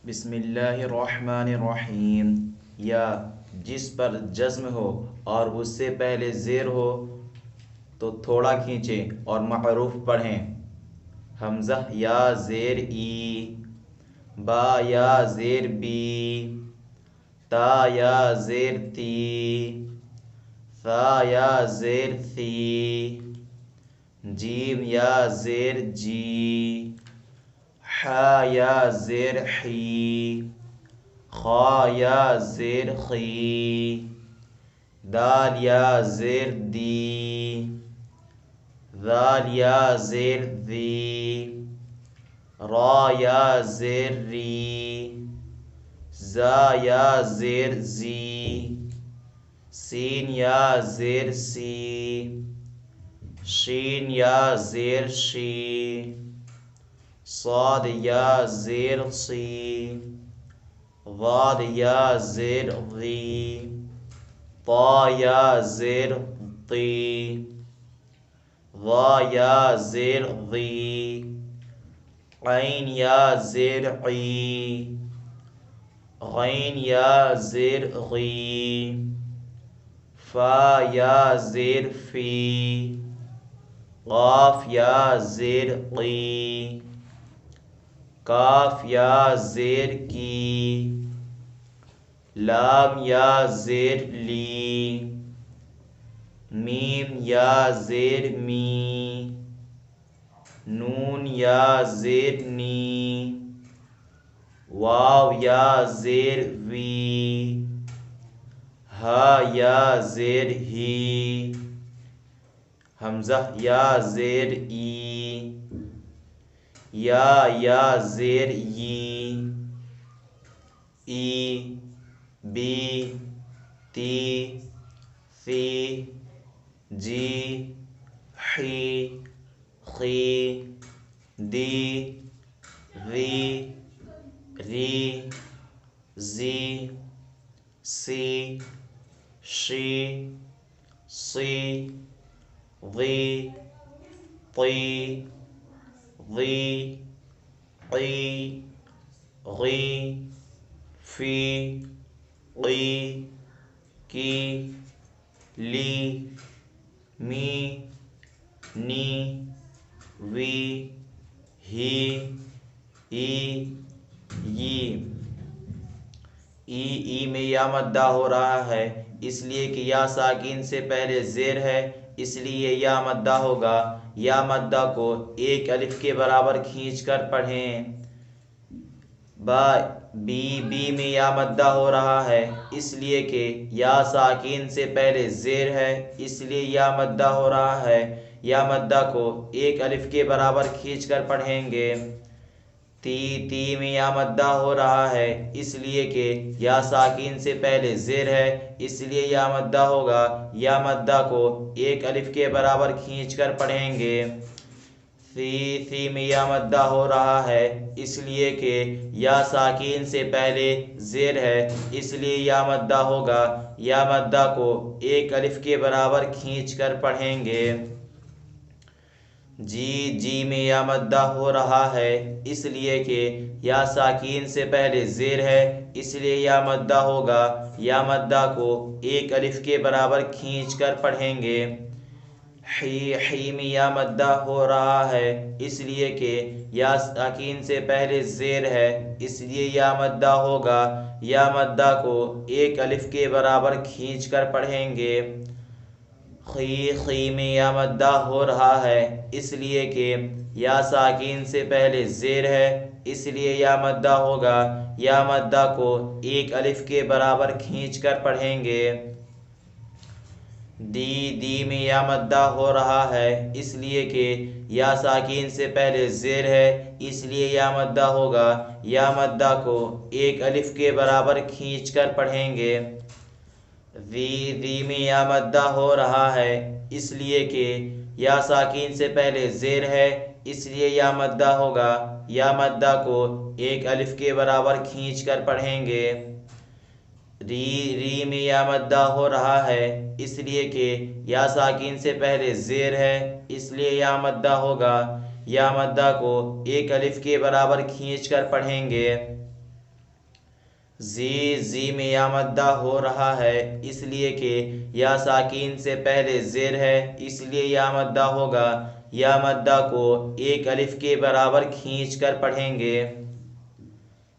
بسم اللہ الرحمن الرحیم۔ یا جس پر جزم ہو اور اس سے پہلے زیر ہو تو تھوڑا کھینچیں اور محروف پڑھیں۔ حمزہ یا زیر ای، با یا زیر بی، تا یا زیر تی، ثا یا زیر ثی، جیم یا زیر جی، حا یا زیر حی، خا یا زیر خی، دال یا زیر دی، ذال یا زیر ذی، را یا زیر ری، زا یا زیر زی، سین یا زیر سی، شین یا زیر شی، صاد یا زیر صی، ضاد یا زیر ضی، طا یا زیر طی، ظا یا زیر ضی، عین یا زیر عی، غین یا زیر غی، فا یا زیر فی، قاف یا زیر قی، کاف یا زیر کی، لام یا زیر لی، میم یا زیر می، نون یا زیر نی، واو یا زیر وی، ہا یا زیر ہی، حمزہ یا زیر ای، یا زیر یی، ای، بی، تی، ثی، جی، حی، خی، دی، ذی، ری، زی، سی، شی، صی، ضی، طی، ضی، قی، غی، فی، قی، کی، لی، می، نی، وی، ہی، ای، ی۔ ای میں یا مدہ ہو رہا ہے اس لیے کہ یا ساکن سے پہلے زیر ہے، اس لیے یا مدہ ہوگا۔ یا مدہ کو ایک الف کے برابر کھینچ کر پڑھیں۔ با بی میں یا مدہ ہو رہا ہے اس لیے کہ یا ساکن سے پہلے زیر ہے، اس لیے یا مدہ ہو رہا ہے۔ یا مدہ کو ایک الف کے برابر کھینچ کر پڑھیں گے۔ تی میں یا مدہ ہو رہا ہے اس لیے کہ یا ساکن سے پہلے زیر ہے، اس لیے یا مدہ ہوگا۔ یا مدہ کو ایک الف کے برابر کھینچ کر پڑھیں گے۔ ثی میں یا مدہ ہو رہا ہے اس لیے کہ یا ساکن سے پہلے زیر ہے، اس لیے یا مدہ ہوگا۔ یا مدہ کو ایک الف کے برابر کھینچ کر پڑھیں گے۔ جی میں یا مدہ ہو رہا ہے اس لیے کہ یا ساکن سے پہلے زیر ہے، اس لیے یا مدہ ہوگا۔ یا مدہ کو ایک الف کے برابر کھینچ کر پڑھیں گے۔ حی میں یا مدہ ہو رہا ہے اس لیے کہ یا ساکن سے پہلے زیر ہے، اس لیے یا مدہ ہوگا۔ یا مدہ کو ایک الف کے برابر کھینچ کر پڑھیں گے۔ خی میں یا مدہ ہو رہا ہے اس لیے کہ یا ساکن سے پہلے زیر ہے، اس لیے یا مدہ ہوگا۔ یا مدہ کو ایک الف کے برابر کھینچ کر پڑھیں گے۔ دی میں یا مدہ ہو رہا ہے اس لیے کہ یا ساکن سے پہلے زیر ہے، اس لیے یا مدہ ہوگا۔ یا مدہ کو ایک الف کے برابر کھینچ کر پڑھیں گے۔ ذی میں یا مدہ ہو رہا ہے اس لیے کہ یا ساکن سے پہلے زیر ہے، اس لیے یا مدہ ہوگا۔ یا مدہ کو ایک الف کے برابر کھینچ کر پڑھیں گے۔ ری میں یا مدہ ہو رہا ہے اس لیے کہ یا ساکن سے پہلے زیر ہے، اس لیے یا مدہ ہوگا۔ یا مدہ کو ایک الف کے برابر کھینچ کر پڑھیں گے۔ زی میں یا مدہ ہو رہا ہے اس لیے کہ یا ساکین سے پہلے زیر ہے، اس لیے یا مدہ ہوگا۔ یا مدہ کو ایک الف کے برابر کھینچ کر پڑھیں گے۔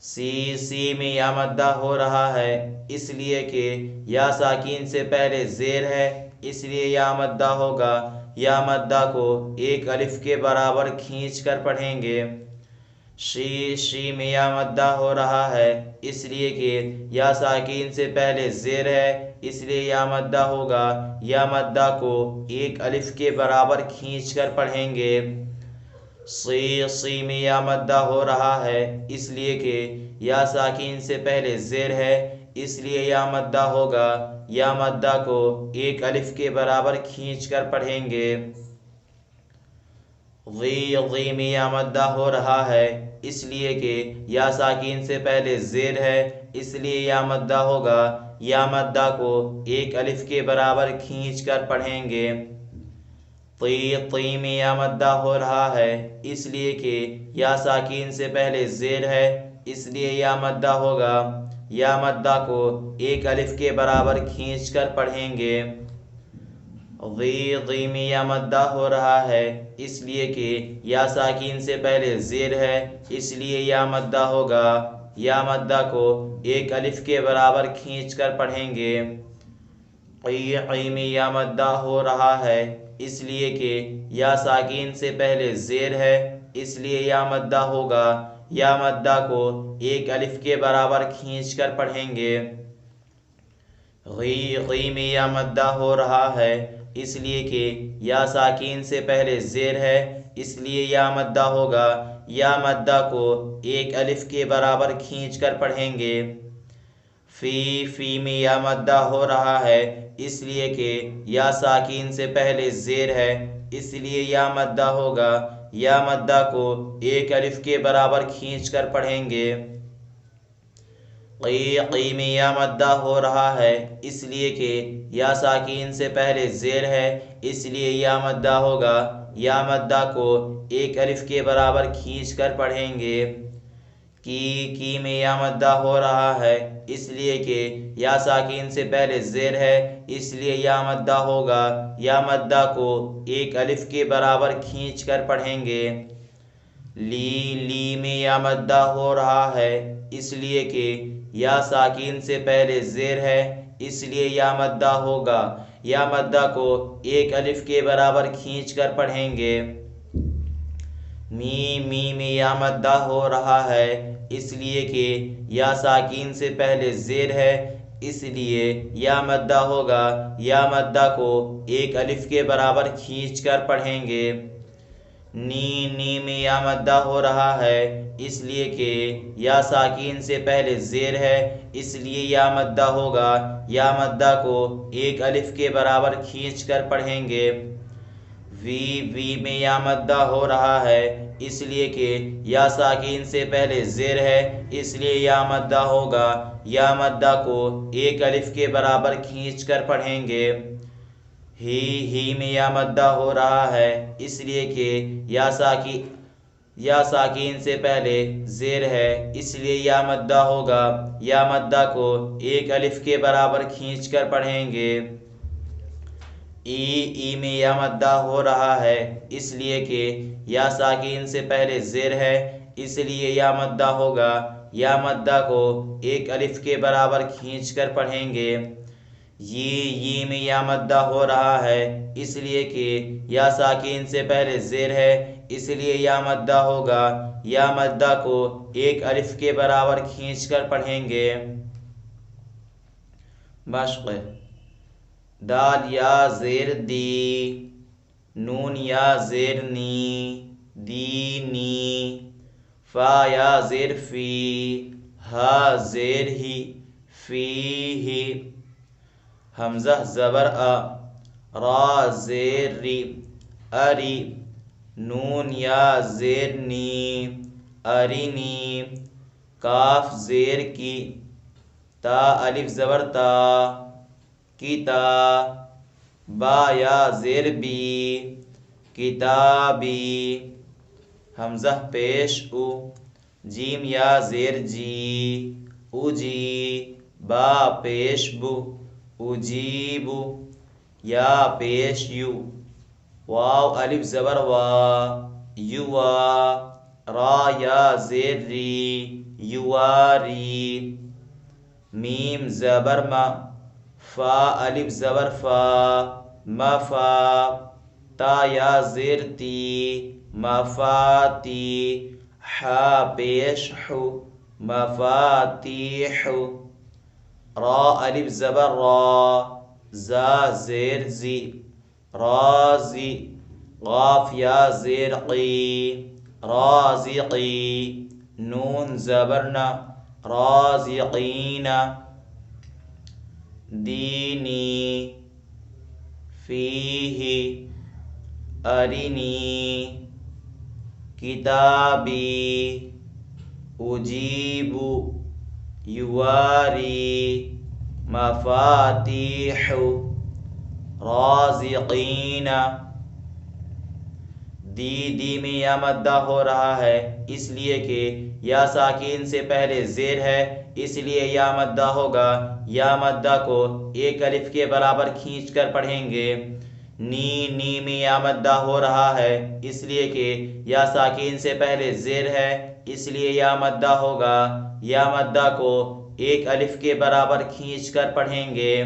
سی میں یا مدہ ہو رہا ہے اس لیے کہ یا ساکین سے پہلے زیر ہے، اس لیے یا مدہ ہوگا۔ یا مدہ کو ایک الف کے برابر کھینچ کر پڑھیں گے۔ شی میں یا مدہ ہو رہا ہے اس لیے کہ یا ساکین سے پہلے زیر ہے، اس لیے یا مدہ ہوگا۔ یا مدہ کو ایک الف کے برابر کھینچ کر پڑھیں گے۔ سی میں یا مدہ ہو رہا ہے اس لیے کہ یا ساکین سے پہلے زیر ہے، اس لیے یا مدہ ہوگا۔ یا مدہ کو ایک الف کے برابر کھینچ کر پڑھیں گے۔ غی میں یا مدہ ہو رہا ہے اس لیے کہ یا ساکین سے پہلے زیر ہے، اس لیے یا مدہ ہوگا۔ یا مدہ کو ایک الف کے برابر کھینچ کر پڑھیں گے۔ تی میں یا مدہ ہو رہا ہے اس لیے کہ یا ساکین سے پہلے زیر ہے، اس لیے یا مدہ ہوگا۔ یا مدہ کو ایک الف کے برابر کھینچ کر پڑھیں گے۔ غی میں یا مدہ ہو رہا ہے اس لیے کہ یا ساکین سے پہلے زیر ہے، اس لیے یا مدہ ہوگا۔ یا مدہ کو ایک الف کے برابر کھینچ کر پڑھیں گے۔ قی میں یا مدہ ہو رہا ہے اس لیے کہ یا ساکین سے پہلے زیر ہے، اس لیے یا مدہ ہوگا۔ یا مدہ کو ایک الف کے برابر کھینچ کر پڑھیں گے۔ غی میں یا مدہ ہو رہا ہے اس لیے کہ یا ساکین سے پہلے زیر ہے، اس لیے یا مدہ ہوگا۔ یا مدہ کو ایک الف کے برابر کھینچ کر پڑھیں گے۔ فی میں یا مدہ ہو رہا ہے اس لیے کہ یا ساکین سے پہلے زیر ہے، اس لیے یا مدہ ہوگا۔ یا مدہ کو ایک الف کے برابر کھینچ کر پڑھیں گے۔ قی میں یا مدہ ہو رہا ہے اس لیے کہ یا ساکین سے پہلے زیر ہے، اس لیے یا مدہ ہوگا۔ یا مدہ کو ایک الف کے برابر کھینچ کر پڑھیں گے۔ کی میں یا مدہ ہو رہا ہے اس لیے کہ یا ساکین سے پہلے زیر ہے، اس لیے یا مدہ ہوگا۔ یا مدہ کو ایک الف کے برابر کھینچ کر پڑھیں گے۔ لی میں یا مدہ ہو رہا ہے اس لیے کہ یا ساکین سے پہلے زیر ہے، اس لیے یا مدہ ہوگا۔ یا مدہ کو ایک الف کے برابر کھینچ کر پڑھیں گے۔ می میں یا مدہ ہو رہا ہے اس لیے کہ یا ساکین سے پہلے زیر ہے، اس لیے یا مدہ ہوگا۔ یا مدہ کو ایک الف کے برابر کھینچ کر پڑھیں گے۔ نی میں یا مدہ ہو رہا ہے اس لیے کہ یا ساکین سے پہلے زیر ہے، اس لیے یا مدہ ہوگا۔ یا مدہ کو ایک الف کے برابر کھینچ کر پڑھیں گے۔ وی میں یا مدہ ہو رہا ہے اس لیے کہ یا ساکین سے پہلے زیر ہے، اس لیے یا مدہ ہوگا۔ یا مدہ کو ایک الف کے برابر کھینچ کر پڑھیں گے۔ ہی میں یا مدہ ہو رہا ہے اس لیے کہ یا ساکین سے پہلے زیر ہے، اس لیے یا مدہ ہوگا۔ یا مدہ کو ایک الف کے برابر کھینچ کر پڑھیں گے۔ ای میں یا مدہ ہو رہا ہے اس لیے کہ یا ساکین سے پہلے زیر ہے، اس لیے یا مدہ ہوگا۔ یا مدہ کو ایک الف کے برابر کھینچ کر پڑھیں گے۔ ی میں یا مدہ ہو رہا ہے اس لیے کہ یا ساکین سے پہلے زیر ہے، اس لیے یا مدہ ہوگا۔ یا مدہ کو ایک الف کے برابر کھینچ کر پڑھیں گے۔ مشق: دال یا زیر دی، نون یا زیر نی، دی نی، فا یا زیر فی، ہا زیر ہی، فی ہی، حمزہ زبر آ، را زیر ری، اری، نون یا زیر نی، ارینی، کاف زیر کی، تا الف زبر تا، کتا، با یا زیر بی، کتابی، حمزہ پیش او، جیم یا زیر جی، اجی با پیش بو اجیبو یا پیش یو واو الف زبر وا یوا را یا زیر ری یواری میم زبر ما فا الف زبر فا مفا تا یا زیر تی مفاتی حا پیش حو مفاتیح را الف زبر را زا زیر زی رازی غاف یا زیر قی رازقی نون زبرنا رازقین دینی فیہ ارنی کتابی اجیب یواری مفاتیح رازقین دی میں یا مدہ ہو رہا ہے اس لیے کہ یا ساکین سے پہلے زیر ہے، اس لیے یا مدہ ہوگا۔ یا مدہ کو ایک الف کے برابر کھینچ کر پڑھیں گے۔ نی میں یا مدہ ہو رہا ہے اس لیے کہ یا ساکین سے پہلے زیر ہے، اس لیے یا مدہ ہوگا۔ یا مدہ کو ایک الف کے برابر کھینچ کر پڑھیں گے۔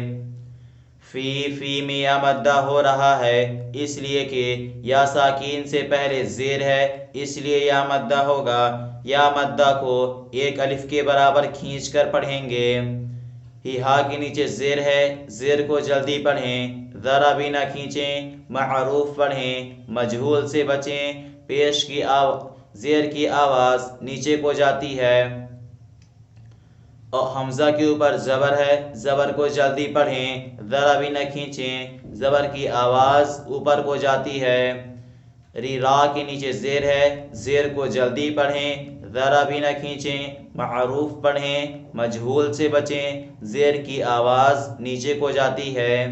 فی میں یا مدہ ہو رہا ہے اس لیے کہ یا ساکین سے پہلے زیر ہے، اس لیے یا مدہ ہوگا۔ یا مدہ کو ایک الف کے برابر کھینچ کر پڑھیں گے۔ ہا کے نیچے زیر ہے، زیر کو جلدی پڑھیں، ذرا بھی نہ کھینچیں۔ معروف پڑھیں، مجہول سے بچیں۔ پیش کی زیر کی آواز نیچے کو جاتی ہے اور حمزہ کے اوپر زبر ہے، زبر کو جلدی پڑھیں، ذرا بھی نہ کھینچیں۔ زبر کی آواز اوپر کو جاتی ہے۔ را کے نیچے زیر ہے، زیر کو جلدی پڑھیں، ذرا بھی نہ کھینچیں۔ معروف پڑھیں، مجہول سے بچیں، زیر کی آواز نیچے کو جاتی ہے۔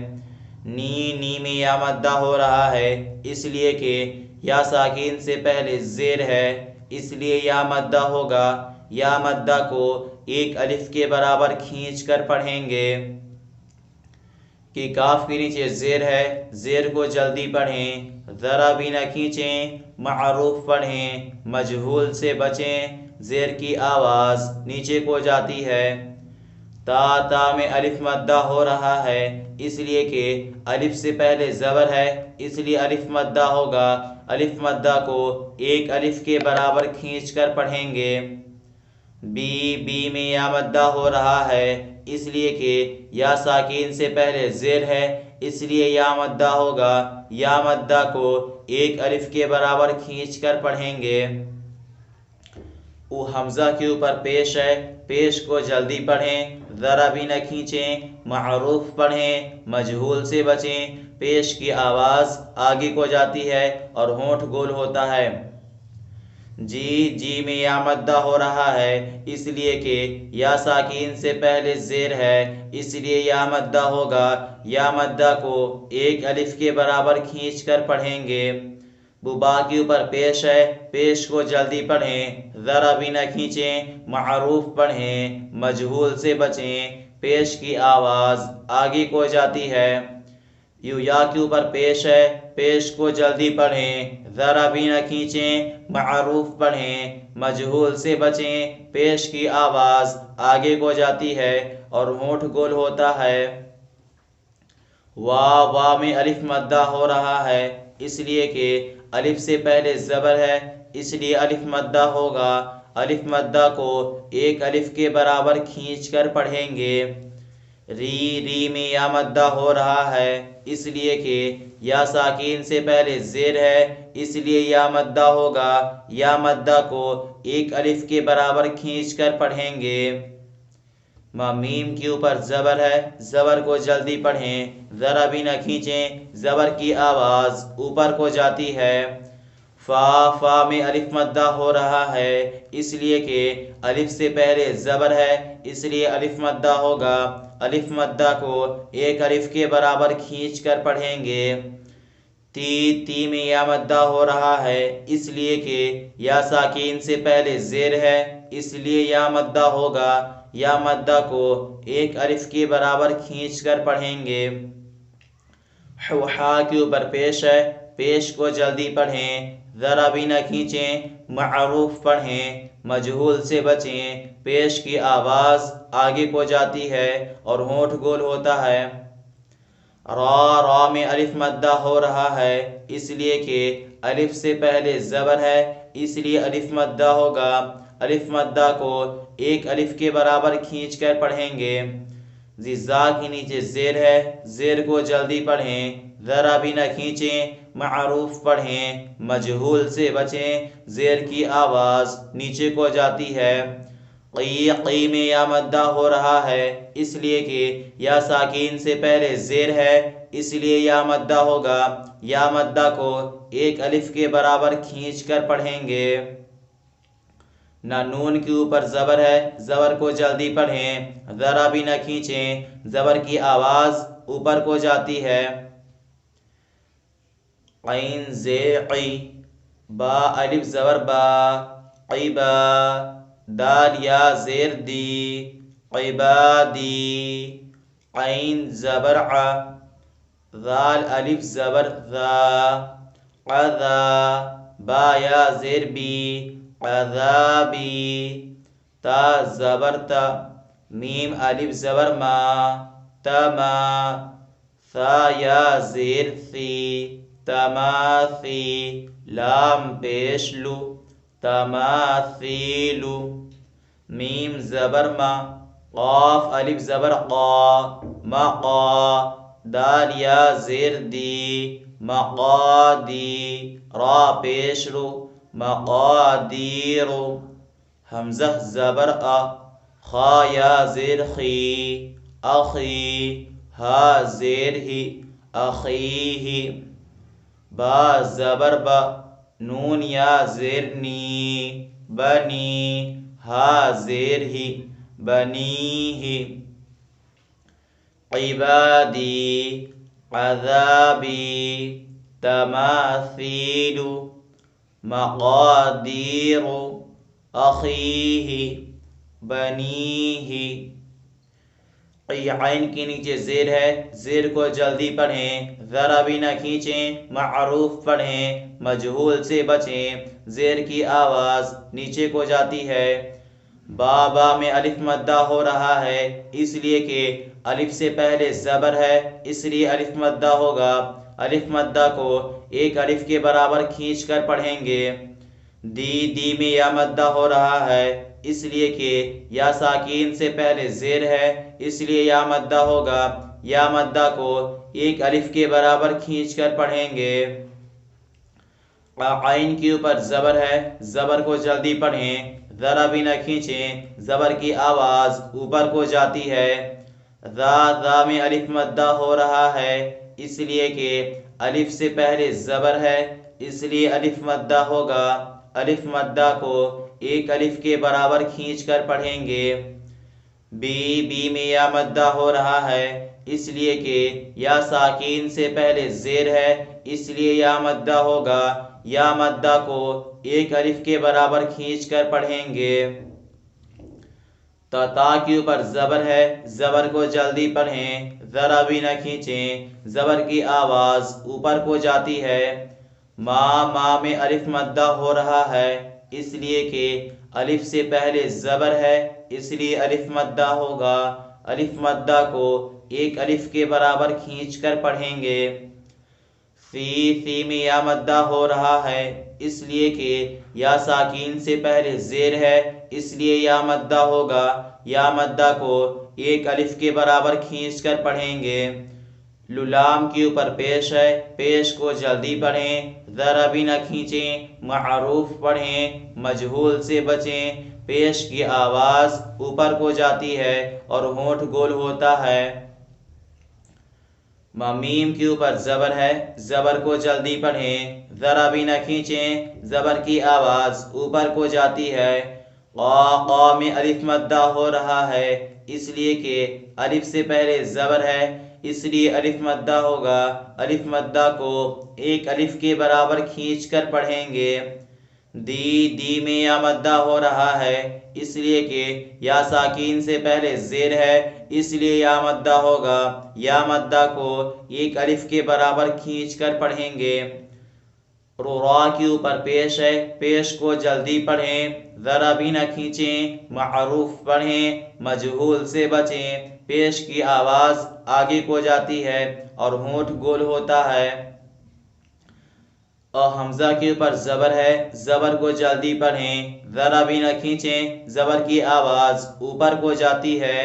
نی میں یا مدہ ہو رہا ہے اس لیے کہ یا ساکین سے پہلے زیر ہے، اس لیے یا مدہ ہوگا۔ یا مدہ کو ایک الف کے برابر کھینچ کر پڑھیں گے۔ کہ کاف کے نیچے زیر ہے، زیر کو جلدی پڑھیں، ذرا بھی نہ کھینچیں۔ معروف پڑھیں، مجہول سے بچیں، زیر کی آواز نیچے کو جاتی ہے۔ تا میں الف مدہ ہو رہا ہے اس لیے کہ الف سے پہلے زبر ہے، اس لیے الف مدہ ہوگا۔ الف مدہ کو ایک الف کے برابر کھینچ کر پڑھیں گے۔ بی میں یا مدہ ہو رہا ہے اس لیے کہ یا ساکین سے پہلے زیر ہے، اس لیے یا مدہ ہوگا۔ یا مدہ کو ایک الف کے برابر کھینچ کر پڑھیں گے۔ حمزہ کے اوپر پیش ہے، پیش کو جلدی پڑھیں، ذرا بھی نہ کھینچیں۔ معروف پڑھیں، مجہول سے بچیں۔ پیش کی آواز آگے کو جاتی ہے اور ہونٹ گول ہوتا ہے۔ جی میں یا مدہ ہو رہا ہے اس لیے کہ یا ساکین سے پہلے زیر ہے، اس لیے یا مدہ ہوگا۔ یا مدہ کو ایک الف کے برابر کھینچ کر پڑھیں گے۔ با کے اوپر پیش ہے، پیش کو جلدی پڑھیں، ذرا بھی نہ کھینچیں۔ معروف پڑھیں، مجہول سے بچیں۔ پیش کی آواز آگے کو جاتی ہے۔ یا کے اوپر پیش ہے، پیش کو جلدی پڑھیں، ذرا بھی نہ کھینچیں۔ معروف پڑھیں، مجہول سے بچیں۔ پیش کی آواز آگے کو جاتی ہے اور ہونٹ گول ہوتا ہے۔ وا میں الف مدہ ہو رہا ہے اس لیے کہ الف سے پہلے زبر ہے، اس لیے الف مدہ ہوگا۔ الف مدہ کو ایک الف کے برابر کھینچ کر پڑھیں گے۔ ری میں یا مدہ ہو رہا ہے اس لیے کہ یا ساکین سے پہلے زیر ہے، اس لیے یا مدہ ہوگا۔ یا مدہ کو ایک الف کے برابر کھینچ کر پڑھیں گے۔ میم کے اوپر زبر ہے، زبر کو جلدی پڑھیں، ذرا بھی نہ کھینچیں۔ زبر کی آواز اوپر کو جاتی ہے۔ فا میں الف مدہ ہو رہا ہے اس لیے کہ الف سے پہلے زبر ہے، اس لیے الف مدہ ہوگا۔ الف مدہ کو ایک الف کے برابر کھینچ کر پڑھیں گے۔ تی میں یا مدہ ہو رہا ہے اس لیے کہ یا ساکین سے پہلے زیر ہے، اس لیے یا مدہ ہوگا، یا مدہ کو ایک الف کے برابر کھینچ کر پڑھیں گے۔ ہا کے اوپر پیش ہے، پیش کو جلدی پڑھیں، ذرا بھی نہ کھینچیں، معروف پڑھیں، مجہول سے بچیں۔ پیش کی آواز آگے کو جاتی ہے اور ہونٹ گول ہوتا ہے۔ را، را میں الف مدہ ہو رہا ہے، اس لیے کہ الف سے پہلے زبر ہے، اس لیے الف مدہ ہوگا۔ الف مدہ کو ایک الف کے برابر کھینچ کر پڑھیں گے۔ زا کے نیچے زیر ہے، زیر کو جلدی پڑھیں، ذرا بھی نہ کھینچیں، معروف پڑھیں، مجہول سے بچیں۔ زیر کی آواز نیچے کو جاتی ہے۔ قی، قی میں یا مدہ ہو رہا ہے، اس لیے کہ یا ساکین سے پہلے زیر ہے، اس لیے یا مدہ ہوگا۔ یا مدہ کو ایک الف کے برابر کھینچ کر پڑھیں گے۔ نہ نون کے اوپر زبر ہے، زبر کو جلدی پڑھیں، ذرا بھی نہ کھینچیں، زبر کی آواز اوپر کو جاتی ہے۔ عین زے قی، با الف زبر با، قیبا، دال یا زیر دی، عبادی، عین زبر ع، ذال الف زبر ذا، عذا، با یا زیر بی، عذابی، تا زبر تا، میم الف زبر ما، تما، ثا یا زیر ثی، تماثی، لام پیش لو، تماثیلو، میم زبر ما، قاف الف زبر قا، مقا، دال یا زیر دی، مقادی، را پیش رو، مقادیرو، حمزہ زبر ا، خا یا زیر خی، اخی، ہا زیر ہی، اخیہی، با زبر با، نون یا زیر نی، بنی، ہا زیر ہی، بنیہی، عبادی، عذابی، تماثیل، مقادیر، اخیہ، بنیہ۔ عین کے نیچے زیر ہے، زیر کو جلدی پڑھیں، ذرا بھی نہ کھینچیں، معروف پڑھیں، مجہول سے بچیں۔ زیر کی آواز نیچے کو جاتی ہے۔ با، با میں الف مدہ ہو رہا ہے، اس لیے کہ الف سے پہلے زبر ہے، اس لیے الف مدہ ہوگا۔ الف مدہ کو ایک الف کے برابر کھینچ کر پڑھیں گے۔ دی، دی میں یا مدہ ہو رہا ہے، اس لیے کہ یا ساکین سے پہلے زیر ہے، اس لیے یا مدہ ہوگا۔ یا مدہ کو ایک الف کے برابر کھینچ کر پڑھیں گے۔ عین کے اوپر زبر ہے، زبر کو جلدی پڑھیں، ذرا بھی نہ کھینچیں، زبر کی آواز اوپر کو جاتی ہے۔ ذا، ذا میں الف مدہ ہو رہا ہے، اس لیے کہ الف سے پہلے زبر ہے، اس لیے الف مدہ ہوگا۔ الف مدہ کو ایک الف کے برابر کھینچ کر پڑھیں گے۔ بی، بی میں یا مدہ ہو رہا ہے، اس لیے کہ یا ساکین سے پہلے زیر ہے، اس لیے یا مدہ ہوگا۔ یا مدہ کو ایک الف کے برابر کھینچ کر پڑھیں گے۔ تا کے اوپر زبر ہے، زبر کو جلدی پڑھیں، ذرا بھی نہ کھینچیں، زبر کی آواز اوپر کو جاتی ہے۔ ما، ما میں الف مدہ ہو رہا ہے، اس لیے کہ الف سے پہلے زبر ہے، اس لیے الف مدہ ہوگا۔ الف مدہ کو ایک الف کے برابر کھینچ کر پڑھیں گے۔ فی، فی میں یا مدہ ہو رہا ہے، اس لیے کہ یا ساکین سے پہلے زیر ہے، اس لیے یا مدہ ہوگا۔ یا مدہ کو ایک الف کے برابر کھینچ کر پڑھیں گے۔ لام کے اوپر پیش ہے، پیش کو جلدی پڑھیں، ذرا بھی نہ کھینچیں، معروف پڑھیں، مجہول سے بچیں۔ پیش کی آواز اوپر کو جاتی ہے اور ہونٹ گول ہوتا ہے۔ میم کے اوپر زبر ہے، زبر کو جلدی پڑھیں، ذرا بھی نہ کھینچیں، زبر کی آواز اوپر کو جاتی ہے۔ قا، قا میں الف مدہ ہو رہا ہے، اس لیے کہ الف سے پہلے زبر ہے، اس لیے الف مدہ ہوگا۔ الف مدہ کو ایک الف کے برابر کھینچ کر پڑھیں گے۔ دی میں یا مدہ ہو رہا ہے اس لیے کہ یا ساکین سے پہلے زیر ہے، اس لیے یا مدہ ہوگا۔ یا مدہ کو ایک الف کے برابر کھینچ کر پڑھیں گے۔ را کے اوپر پیش ہے، پیش کو جلدی پڑھیں، ذرا بھی نہ کھینچیں۔ معروف پڑھیں، مجہول سے بچیں۔ پیش کی آواز آگے کو جاتی ہے اور ہونٹ گول ہوتا ہے۔ اور حمزہ کے اوپر زبر ہے، زبر کو جلدی پڑھیں، ذرا بھی نہ کھینچیں۔ زبر کی آواز اوپر کو جاتی ہے۔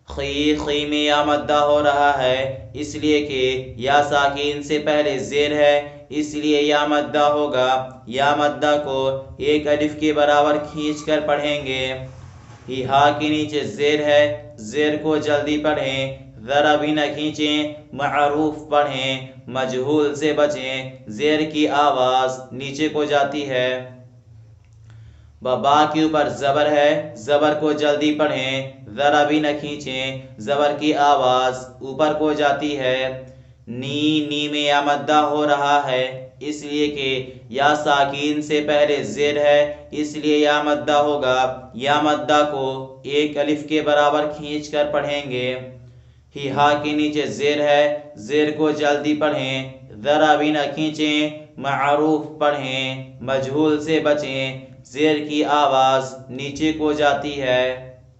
خی میں یا مدہ ہو رہا ہے اس لیے کہ یا ساکین سے پہلے زیر ہے، اس لیے یا مدہ ہوگا۔ یا مدہ کو ایک الف کے برابر کھینچ کر پڑھیں گے۔ ہا کے نیچے زیر ہے، زیر کو جلدی پڑھیں، ذرا بھی نہ کھینچیں۔ معروف پڑھیں، مجہول سے بچیں۔ زیر کی آواز نیچے کو جاتی ہے۔ با کے اوپر زبر ہے، زبر کو جلدی پڑھیں، ذرا بھی نہ کھینچیں۔ زبر کی آواز اوپر کو جاتی ہے۔ نی میں یا مدہ ہو رہا ہے اس لیے کہ یا ساکین سے پہلے زیر ہے، اس لیے یا مدہ ہوگا۔ یا مدہ کو ایک الف کے برابر کھینچ کر پڑھیں گے۔ ہا کے نیچے زیر ہے، زیر کو جلدی پڑھیں، ذرا بھی نہ کھینچیں۔ معروف پڑھیں، مجہول سے بچیں۔ زیر کی آواز نیچے کو جاتی ہے۔